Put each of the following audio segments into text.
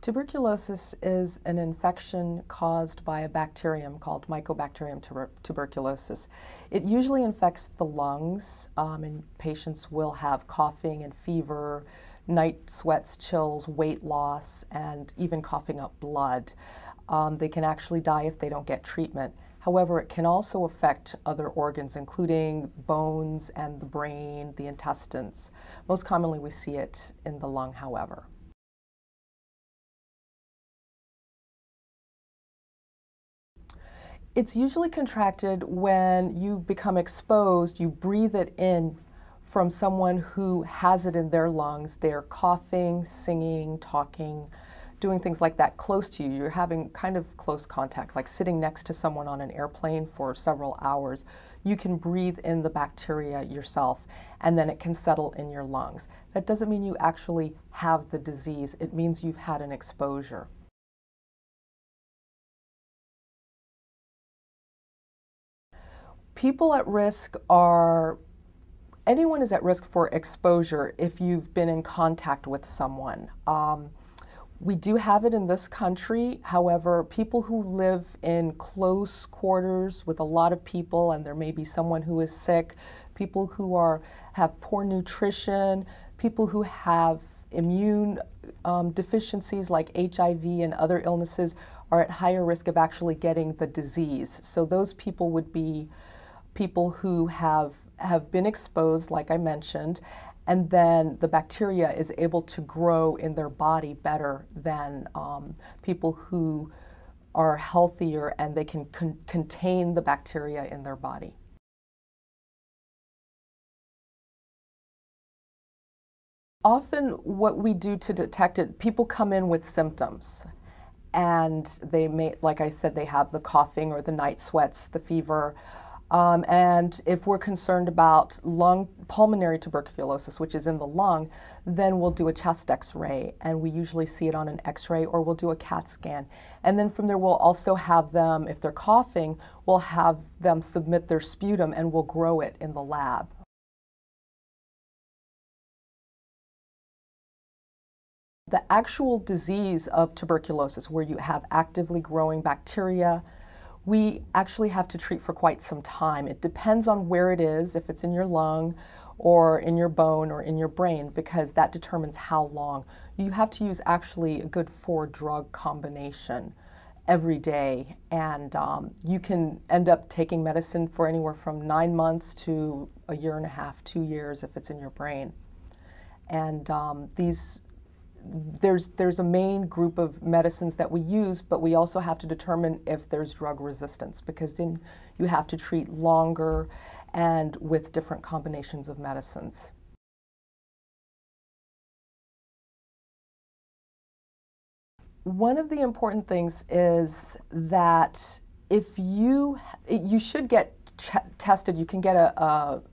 Tuberculosis is an infection caused by a bacterium called Mycobacterium tuberculosis. It usually infects the lungs, and patients will have coughing and fever, night sweats, chills, weight loss, and even coughing up blood. They can actually die if they don't get treatment. However, it can also affect other organs, including bones and the brain, the intestines. Most commonly, we see it in the lung, however. It's usually contracted when you become exposed, you breathe it in from someone who has it in their lungs. They're coughing, singing, talking, doing things like that close to you. You're having kind of close contact, like sitting next to someone on an airplane for several hours. You can breathe in the bacteria yourself, and then it can settle in your lungs. That doesn't mean you actually have the disease. It means you've had an exposure. People at risk are, anyone is at risk for exposure if you've been in contact with someone. We do have it in this country. However, people who live in close quarters with a lot of people, and there may be someone who is sick, people who have poor nutrition, people who have immune deficiencies like HIV and other illnesses are at higher risk of actually getting the disease. So those people would be people who have been exposed, like I mentioned, and then the bacteria is able to grow in their body better than people who are healthier and they can contain the bacteria in their body. Often what we do to detect it, people come in with symptoms. And they may, like I said, they have the coughing or the night sweats, the fever. And if we're concerned about pulmonary tuberculosis, which is in the lung, then we'll do a chest x-ray, and we usually see it on an x-ray, or we'll do a CAT scan. And then from there we'll also have them, if they're coughing, we'll have them submit their sputum and we'll grow it in the lab. The actual disease of tuberculosis, where you have actively growing bacteria, we actually have to treat for quite some time. It depends on where it is, if it's in your lung or in your bone or in your brain, because that determines how long. You have to use actually a good 4-drug combination every day, and you can end up taking medicine for anywhere from 9 months to a year and a half, 2 years if it's in your brain. And there's a main group of medicines that we use, but we also have to determine if there's drug resistance, because then you have to treat longer and with different combinations of medicines. One of the important things is that if you should get tested. You can get a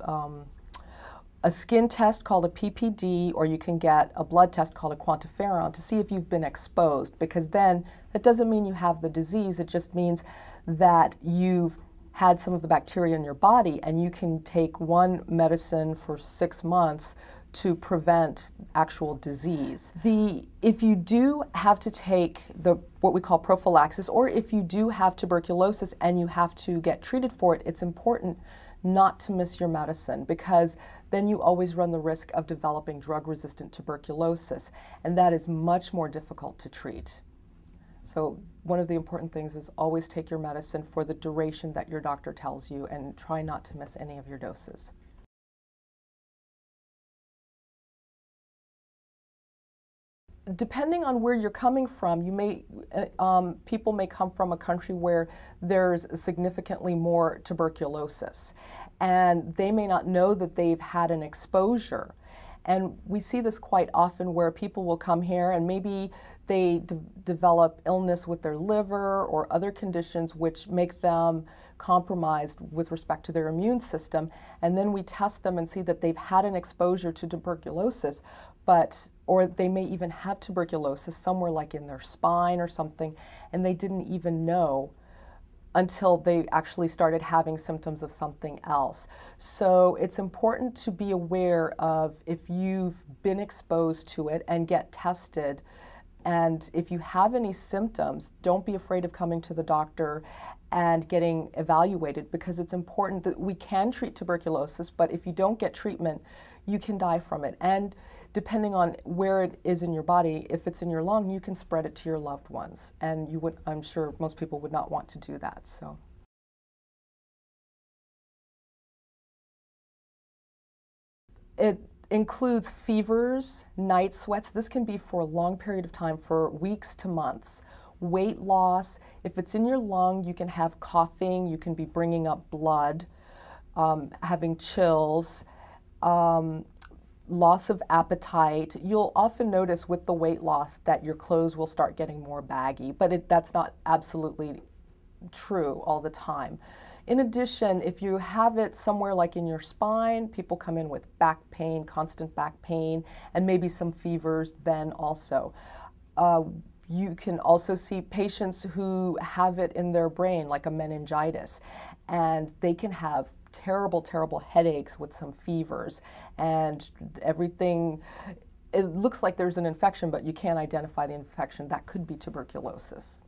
skin test called a PPD, or you can get a blood test called a quantiferon to see if you've been exposed, because then that doesn't mean you have the disease. It just means that you've had some of the bacteria in your body, and you can take one medicine for 6 months to prevent actual disease. If you do have to take what we call prophylaxis, or if you do have tuberculosis and you have to get treated for it, it's important not to miss your medicine, because then you always run the risk of developing drug-resistant tuberculosis, and that is much more difficult to treat. So one of the important things is always take your medicine for the duration that your doctor tells you, and try not to miss any of your doses. Depending on where you're coming from, people may come from a country where there's significantly more tuberculosis, and they may not know that they've had an exposure. And we see this quite often, where people will come here and maybe they develop illness with their liver or other conditions which make them compromised with respect to their immune system, and then we test them and see that they've had an exposure to tuberculosis, or they may even have tuberculosis somewhere like in their spine or something, and they didn't even know until they actually started having symptoms of something else. So it's important to be aware of if you've been exposed to it and get tested And if you have any symptoms, don't be afraid of coming to the doctor and getting evaluated, because it's important that we can treat tuberculosis, but if you don't get treatment, you can die from it. And depending on where it is in your body, if it's in your lung, you can spread it to your loved ones. And you would, I'm sure most people would not want to do that. So. It includes fevers, night sweats. This can be for a long period of time, for weeks to months. Weight loss. If it's in your lung, you can have coughing, you can be bringing up blood, having chills, loss of appetite. You'll often notice with the weight loss that your clothes will start getting more baggy, but that's not absolutely true all the time. In addition, if you have it somewhere like in your spine, people come in with back pain, constant back pain, and maybe some fevers then also. You can also see patients who have it in their brain, like a meningitis, and they can have terrible, terrible headaches with some fevers, and everything, it looks like there's an infection, but you can't identify the infection. That could be tuberculosis.